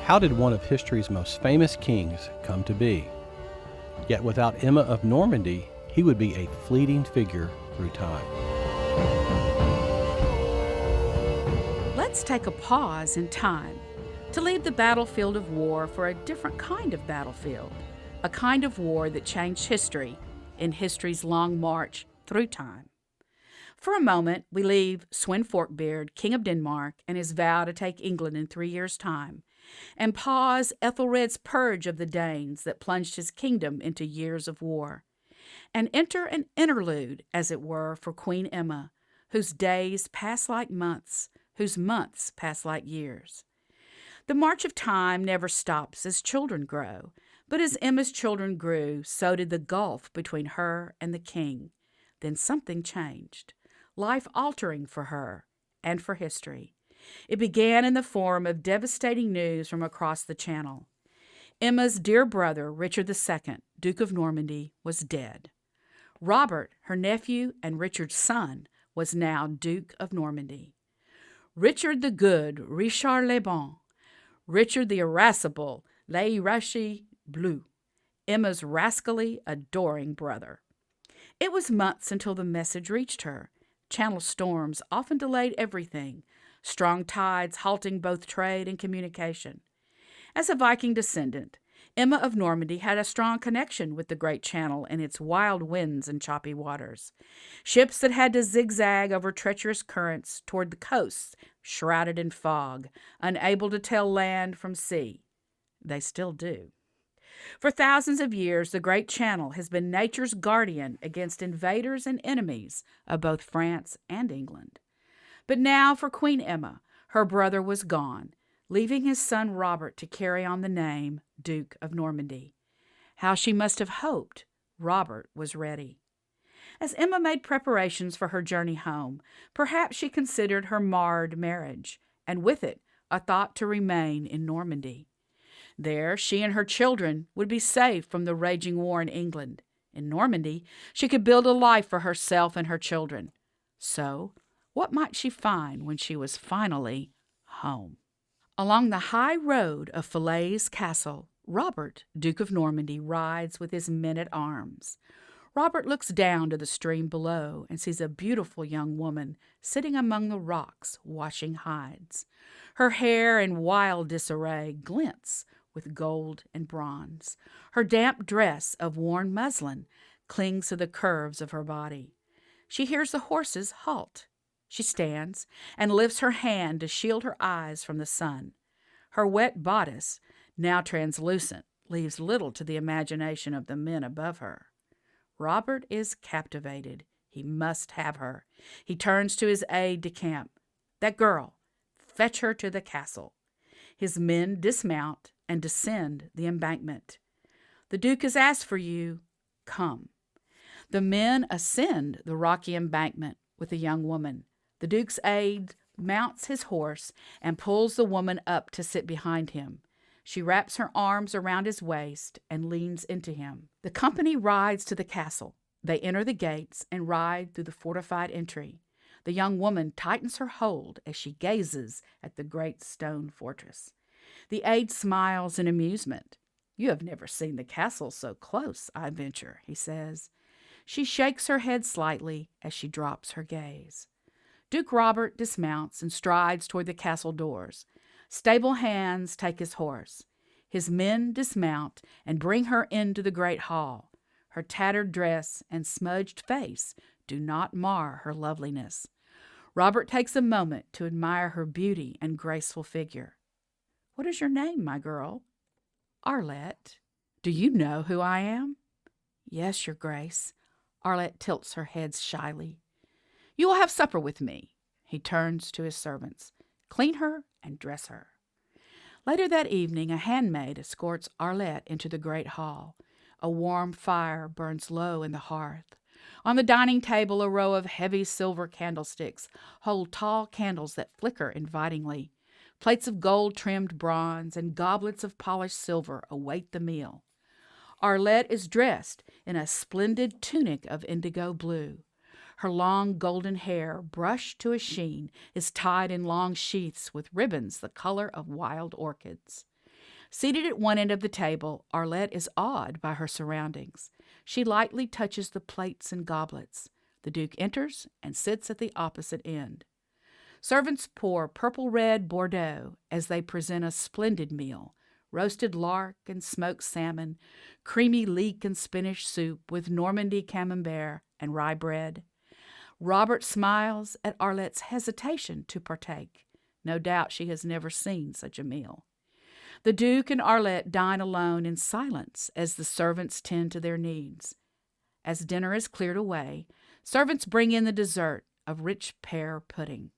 How did one of history's most famous kings come to be? Yet without Emma of Normandy, he would be a fleeting figure through time. Let's take a pause in time to leave the battlefield of war for a different kind of battlefield, a kind of war that changed history in history's long march through time. For a moment, we leave Sven Forkbeard, King of Denmark, and his vow to take England in 3 years' time, and pause Ethelred's purge of the Danes that plunged his kingdom into years of war, and enter an interlude, as it were, for Queen Emma, whose days pass like months, whose months pass like years. The march of time never stops as children grow, but as Emma's children grew, so did the gulf between her and the king. Then something changed, life-altering for her and for history. It began in the form of devastating news from across the Channel. Emma's dear brother, Richard II, Duke of Normandy, was dead. Robert, her nephew and Richard's son, was now Duke of Normandy. Richard the Good, Richard le Bon, Richard the Irascible, l'Irasci Bleu, Emma's rascally, adoring brother. It was months until the message reached her. Channel storms often delayed everything, strong tides halting both trade and communication. As a Viking descendant, Emma of Normandy had a strong connection with the Great Channel and its wild winds and choppy waters. Ships that had to zigzag over treacherous currents toward the coasts, shrouded in fog, unable to tell land from sea. They still do. For thousands of years, the Great Channel has been nature's guardian against invaders and enemies of both France and England. But now for Queen Emma, her brother was gone, leaving his son Robert to carry on the name Duke of Normandy. How she must have hoped Robert was ready. As Emma made preparations for her journey home, perhaps she considered her marred marriage, and with it a thought to remain in Normandy. There, she and her children would be safe from the raging war in England. In Normandy, she could build a life for herself and her children. So, what might she find when she was finally home? Along the high road of Falaise Castle, Robert, Duke of Normandy, rides with his men-at-arms. Robert looks down to the stream below and sees a beautiful young woman sitting among the rocks washing hides. Her hair in wild disarray glints with gold and bronze. Her damp dress of worn muslin clings to the curves of her body. She hears the horses halt. She stands and lifts her hand to shield her eyes from the sun. Her wet bodice, now translucent, leaves little to the imagination of the men above her. Robert is captivated. He must have her. He turns to his aide-de-camp. That girl, fetch her to the castle. His men dismount and descend the embankment. The Duke has asked for you. Come. The men ascend the rocky embankment with the young woman. The Duke's aide mounts his horse and pulls the woman up to sit behind him. She wraps her arms around his waist and leans into him. The company rides to the castle. They enter the gates and ride through the fortified entry. The young woman tightens her hold as she gazes at the great stone fortress. The aide smiles in amusement. You have never seen the castle so close, I venture, he says. She shakes her head slightly as she drops her gaze. Duke Robert dismounts and strides toward the castle doors. Stable hands take his horse. His men dismount and bring her into the great hall. Her tattered dress and smudged face do not mar her loveliness. Robert takes a moment to admire her beauty and graceful figure. What is your name, my girl? Arlette. Do you know who I am? Yes, your grace. Arlette tilts her head shyly. You will have supper with me. He turns to his servants. Clean her and dress her. Later that evening, a handmaid escorts Arlette into the great hall. A warm fire burns low in the hearth. On the dining table, a row of heavy silver candlesticks hold tall candles that flicker invitingly. Plates of gold-trimmed bronze and goblets of polished silver await the meal. Arlette is dressed in a splendid tunic of indigo blue. Her long golden hair, brushed to a sheen, is tied in long sheaths with ribbons the color of wild orchids. Seated at one end of the table, Arlette is awed by her surroundings. She lightly touches the plates and goblets. The Duke enters and sits at the opposite end. Servants pour purple-red Bordeaux as they present a splendid meal: roasted lark and smoked salmon, creamy leek and spinach soup with Normandy camembert and rye bread. Robert smiles at Arlette's hesitation to partake. No doubt she has never seen such a meal. The Duke and Arlette dine alone in silence as the servants tend to their needs. As dinner is cleared away, servants bring in the dessert of rich pear pudding.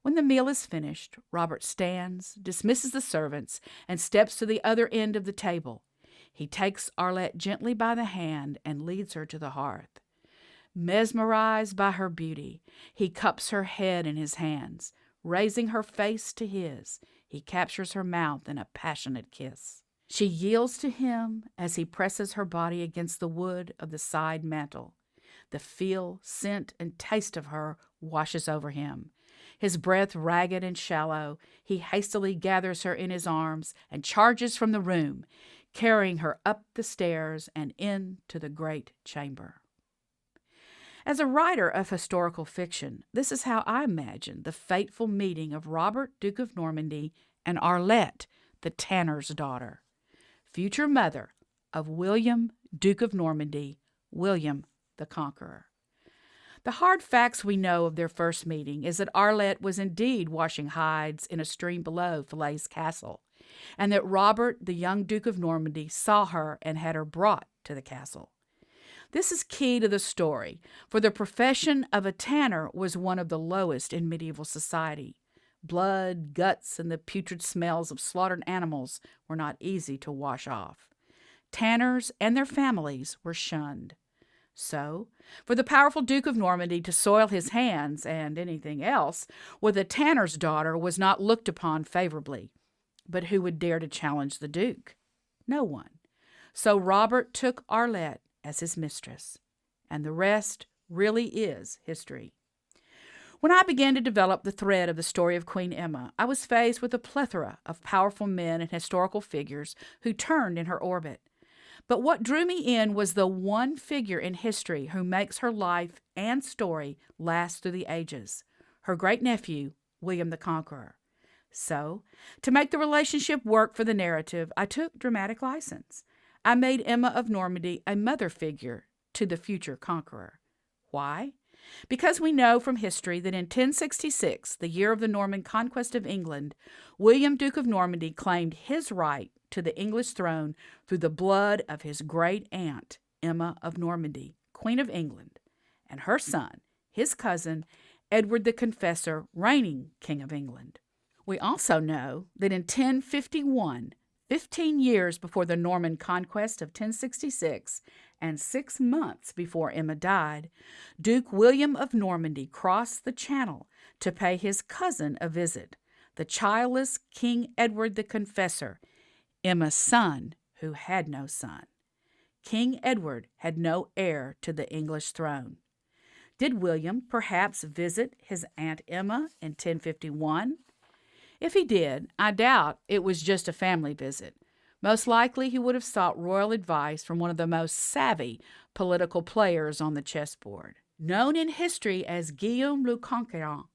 When the meal is finished, Robert stands, dismisses the servants, and steps to the other end of the table. He takes Arlette gently by the hand and leads her to the hearth. Mesmerized by her beauty, he cups her head in his hands. Raising her face to his, he captures her mouth in a passionate kiss. She yields to him as he presses her body against the wood of the side mantel. The feel, scent, and taste of her washes over him. His breath ragged and shallow, he hastily gathers her in his arms and charges from the room, carrying her up the stairs and into the great chamber. As a writer of historical fiction, this is how I imagine the fateful meeting of Robert, Duke of Normandy, and Arlette, the tanner's daughter, future mother of William, Duke of Normandy, William the Conqueror. The hard facts we know of their first meeting is that Arlette was indeed washing hides in a stream below Falaise Castle, and that Robert, the young Duke of Normandy, saw her and had her brought to the castle. This is key to the story, for the profession of a tanner was one of the lowest in medieval society. Blood, guts, and the putrid smells of slaughtered animals were not easy to wash off. Tanners and their families were shunned. So, for the powerful Duke of Normandy to soil his hands, and anything else, with a tanner's daughter was not looked upon favorably. But who would dare to challenge the Duke? No one. So Robert took Arlette as his mistress, and the rest really is history. When I began to develop the thread of the story of Queen Emma, I was faced with a plethora of powerful men and historical figures who turned in her orbit. But what drew me in was the one figure in history who makes her life and story last through the ages, her great-nephew, William the Conqueror. So, to make the relationship work for the narrative, I took dramatic license. I made Emma of Normandy a mother figure to the future conqueror. Why? Because we know from history that in 1066, the year of the Norman conquest of England, William, Duke of Normandy, claimed his right to the English throne through the blood of his great-aunt, Emma of Normandy, Queen of England, and her son, his cousin, Edward the Confessor, reigning King of England. We also know that in 1051, 15 years before the Norman conquest of 1066 and 6 months before Emma died, Duke William of Normandy crossed the Channel to pay his cousin a visit, the childless King Edward the Confessor, Emma's son, who had no son. King Edward had no heir to the English throne. Did William perhaps visit his Aunt Emma in 1051? If he did, I doubt it was just a family visit. Most likely he would have sought royal advice from one of the most savvy political players on the chessboard. Known in history as Guillaume le Conquérant,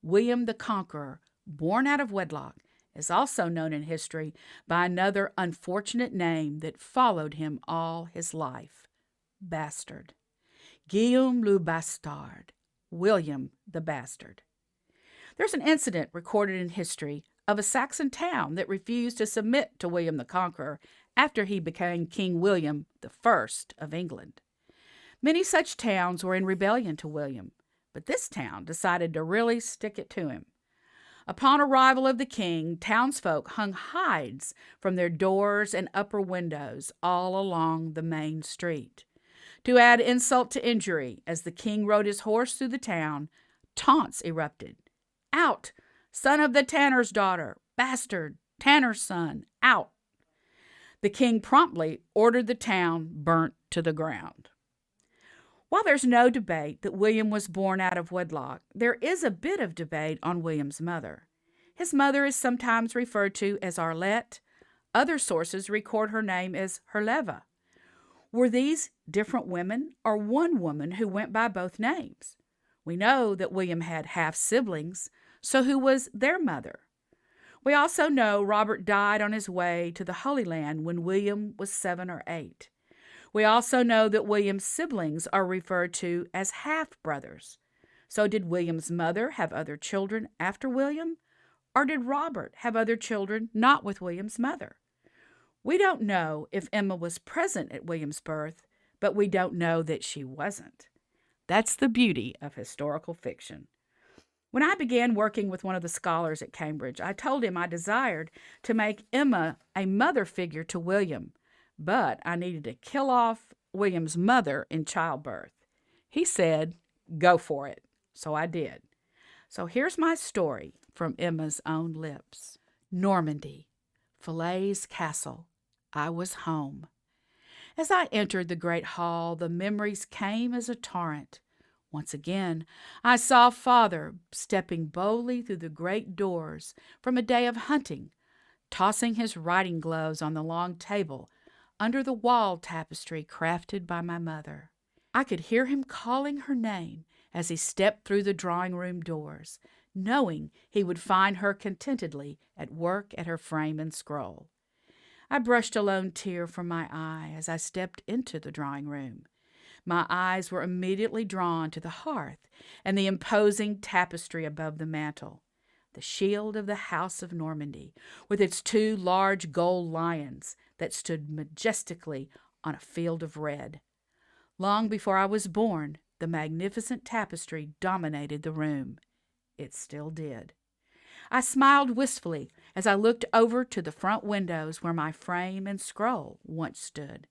William the Conqueror, born out of wedlock, is also known in history by another unfortunate name that followed him all his life: Bastard. Guillaume le Bastard, William the Bastard. There's an incident recorded in history of a Saxon town that refused to submit to William the Conqueror after he became King William I of England. Many such towns were in rebellion to William, but this town decided to really stick it to him. Upon arrival of the king, townsfolk hung hides from their doors and upper windows all along the main street. To add insult to injury, as the king rode his horse through the town, taunts erupted. Out, son of the tanner's daughter, bastard, tanner's son, out. The king promptly ordered the town burnt to the ground. While there's no debate that William was born out of wedlock, there is a bit of debate on William's mother. His mother is sometimes referred to as Arlette, Other sources record her name as Herleva. Were these different women or one woman who went by both names? We know that William had half-siblings, so who was their mother? We also know Robert died on his way to the Holy Land when William was 7 or 8. We also know that William's siblings are referred to as half-brothers. So did William's mother have other children after William? Or did Robert have other children not with William's mother? We don't know if Emma was present at William's birth, but we don't know that she wasn't. That's the beauty of historical fiction. When I began working with one of the scholars at Cambridge, I told him I desired to make Emma a mother figure to William, but I needed to kill off William's mother in childbirth. He said, "Go for it." So I did. So here's my story from Emma's own lips. Normandy, Falaise Castle. I was home. As I entered the great hall, the memories came as a torrent. Once again, I saw Father stepping boldly through the great doors from a day of hunting, tossing his riding gloves on the long table under the wall tapestry crafted by my mother. I could hear him calling her name as he stepped through the drawing-room doors, knowing he would find her contentedly at work at her frame and scroll. I brushed a lone tear from my eye as I stepped into the drawing-room. My eyes were immediately drawn to the hearth and the imposing tapestry above the mantel, the shield of the House of Normandy, with its 2 large gold lions that stood majestically on a field of red. Long before I was born, the magnificent tapestry dominated the room. It still did. I smiled wistfully as I looked over to the front windows where my frame and scroll once stood.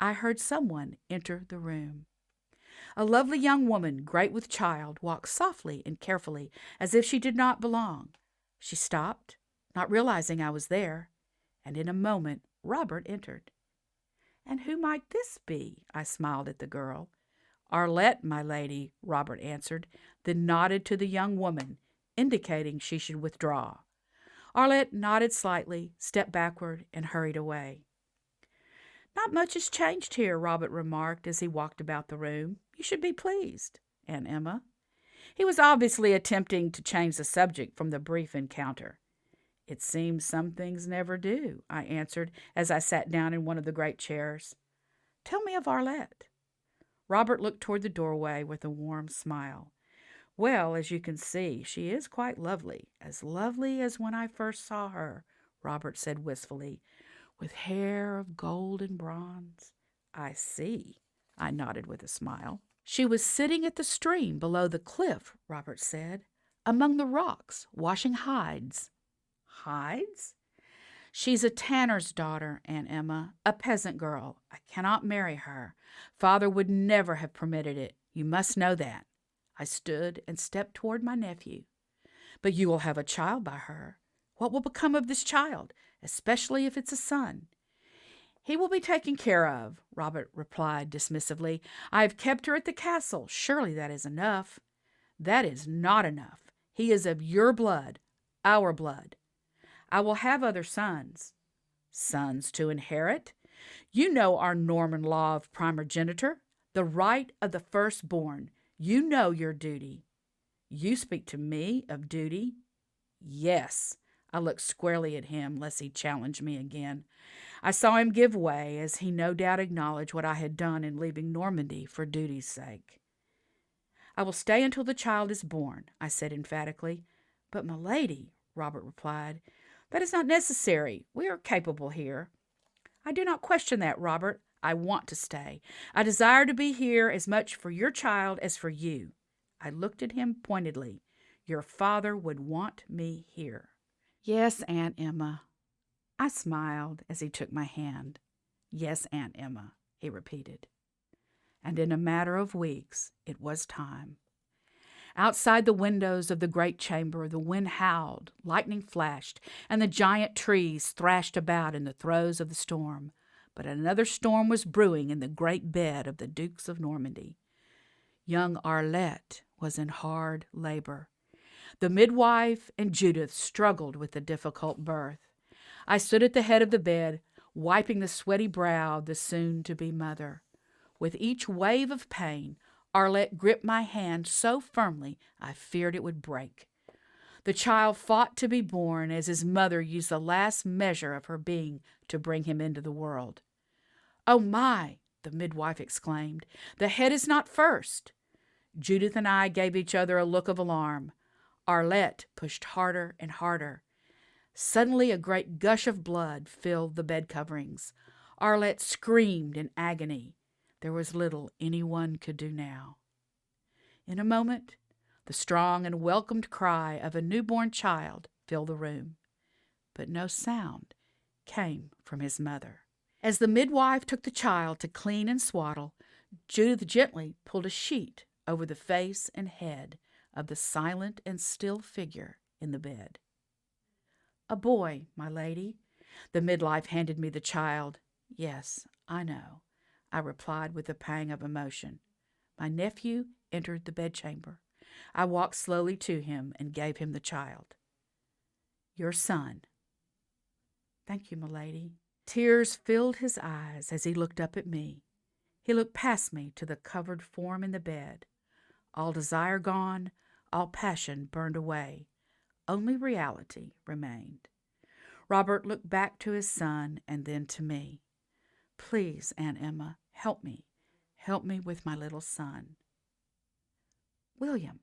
I heard someone enter the room. A lovely young woman, great with child, walked softly and carefully as if she did not belong. She stopped, not realizing I was there, and in a moment Robert entered. "And who might this be?" I smiled at the girl. "Arlette, my lady," Robert answered, then nodded to the young woman, indicating she should withdraw. Arlette nodded slightly, stepped backward, and hurried away. "Not much has changed here," Robert remarked as he walked about the room. "You should be pleased, Aunt Emma." He was obviously attempting to change the subject from the brief encounter. "It seems some things never do," I answered as I sat down in one of the great chairs. "Tell me of Arlette." Robert looked toward the doorway with a warm smile. "Well, as you can see, she is quite lovely as when I first saw her," Robert said wistfully, "with hair of gold and bronze." "I see," I nodded with a smile. "She was sitting at the stream below the cliff," Robert said, "among the rocks, washing hides." "Hides?" "She's a tanner's daughter, Aunt Emma, a peasant girl. I cannot marry her. Father would never have permitted it. You must know that." I stood and stepped toward my nephew. "But you will have a child by her. What will become of this child, especially if it's a son?" "He will be taken care of," Robert replied dismissively. "I have kept her at the castle. Surely that is enough." "That is not enough. He is of your blood, our blood. I will have other sons." "Sons to inherit? You know our Norman law of primogeniture, the right of the firstborn. You know your duty." "You speak to me of duty?" "Yes." I looked squarely at him, lest he challenge me again. I saw him give way, as he no doubt acknowledged what I had done in leaving Normandy for duty's sake. "I will stay until the child is born," I said emphatically. "But, my lady," Robert replied, "that is not necessary. We are capable here." "I do not question that, Robert. I want to stay. I desire to be here as much for your child as for you." I looked at him pointedly. "Your father would want me here." "Yes, Aunt Emma." I smiled as he took my hand. "Yes, Aunt Emma," he repeated. And in a matter of weeks, it was time. Outside the windows of the great chamber, the wind howled, lightning flashed, and the giant trees thrashed about in the throes of the storm. But another storm was brewing in the great bed of the Dukes of Normandy. Young Arlette was in hard labor. The midwife and Judith struggled with the difficult birth. I stood at the head of the bed, wiping the sweaty brow of the soon-to-be mother. With each wave of pain, Arlette gripped my hand so firmly I feared it would break. The child fought to be born as his mother used the last measure of her being to bring him into the world. "Oh my!" the midwife exclaimed. "The head is not first." Judith and I gave each other a look of alarm. Arlette pushed harder and harder. Suddenly a great gush of blood filled the bed coverings. Arlette screamed in agony. There was little anyone could do now. In a moment, the strong and welcomed cry of a newborn child filled the room, but no sound came from his mother. As the midwife took the child to clean and swaddle, Judith gently pulled a sheet over the face and head of the silent and still figure in the bed. "A boy, my lady." The midwife handed me the child. "Yes, I know," I replied with a pang of emotion. My nephew entered the bedchamber. I walked slowly to him and gave him the child. "Your son." "Thank you, my lady." Tears filled his eyes as he looked up at me. He looked past me to the covered form in the bed. All desire gone, all passion burned away. Only reality remained. Robert looked back to his son and then to me. "Please, Aunt Emma, help me. Help me with my little son." "William,"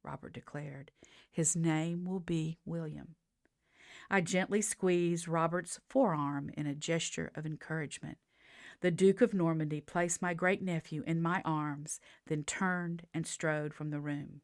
Robert declared. "His name will be William." I gently squeezed Robert's forearm in a gesture of encouragement. The Duke of Normandy placed my great-nephew in my arms, then turned and strode from the room.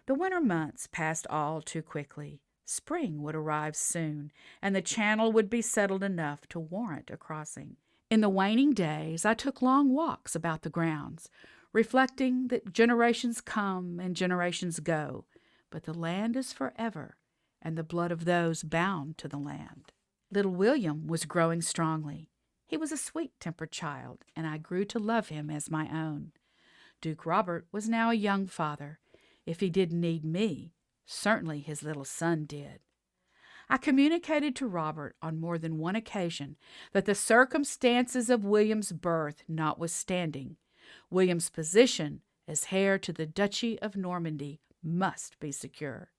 The winter months passed all too quickly. Spring would arrive soon, and the channel would be settled enough to warrant a crossing. In the waning days, I took long walks about the grounds, reflecting that generations come and generations go, but the land is forever, and the blood of those bound to the land. Little William was growing strongly. He was a sweet-tempered child, and I grew to love him as my own. Duke Robert was now a young father. If he didn't need me, certainly his little son did. I communicated to Robert on more than one occasion that the circumstances of William's birth notwithstanding, William's position as heir to the Duchy of Normandy must be secure.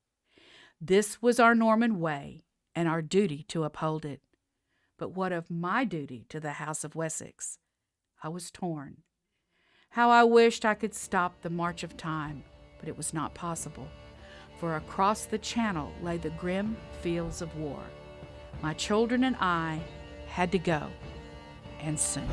This was our Norman way, and our duty to uphold it. But what of my duty to the House of Wessex? I was torn. How I wished I could stop the march of time, but it was not possible, for across the channel lay the grim fields of war. My children and I had to go, and soon.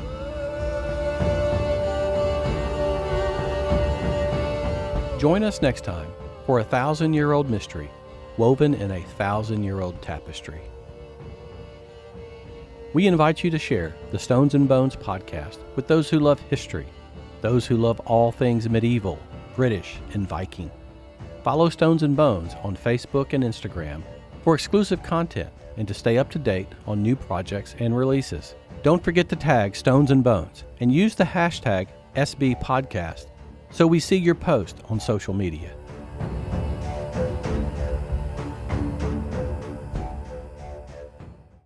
Join us next time for a 1,000-year-old mystery woven in a 1,000-year-old tapestry. We invite you to share the Stones and Bones podcast with those who love history, those who love all things medieval, British, and Viking. Follow Stones and Bones on Facebook and Instagram for exclusive content and to stay up to date on new projects and releases. Don't forget to tag Stones and Bones and use the hashtag SBPodcast so we see your post on social media.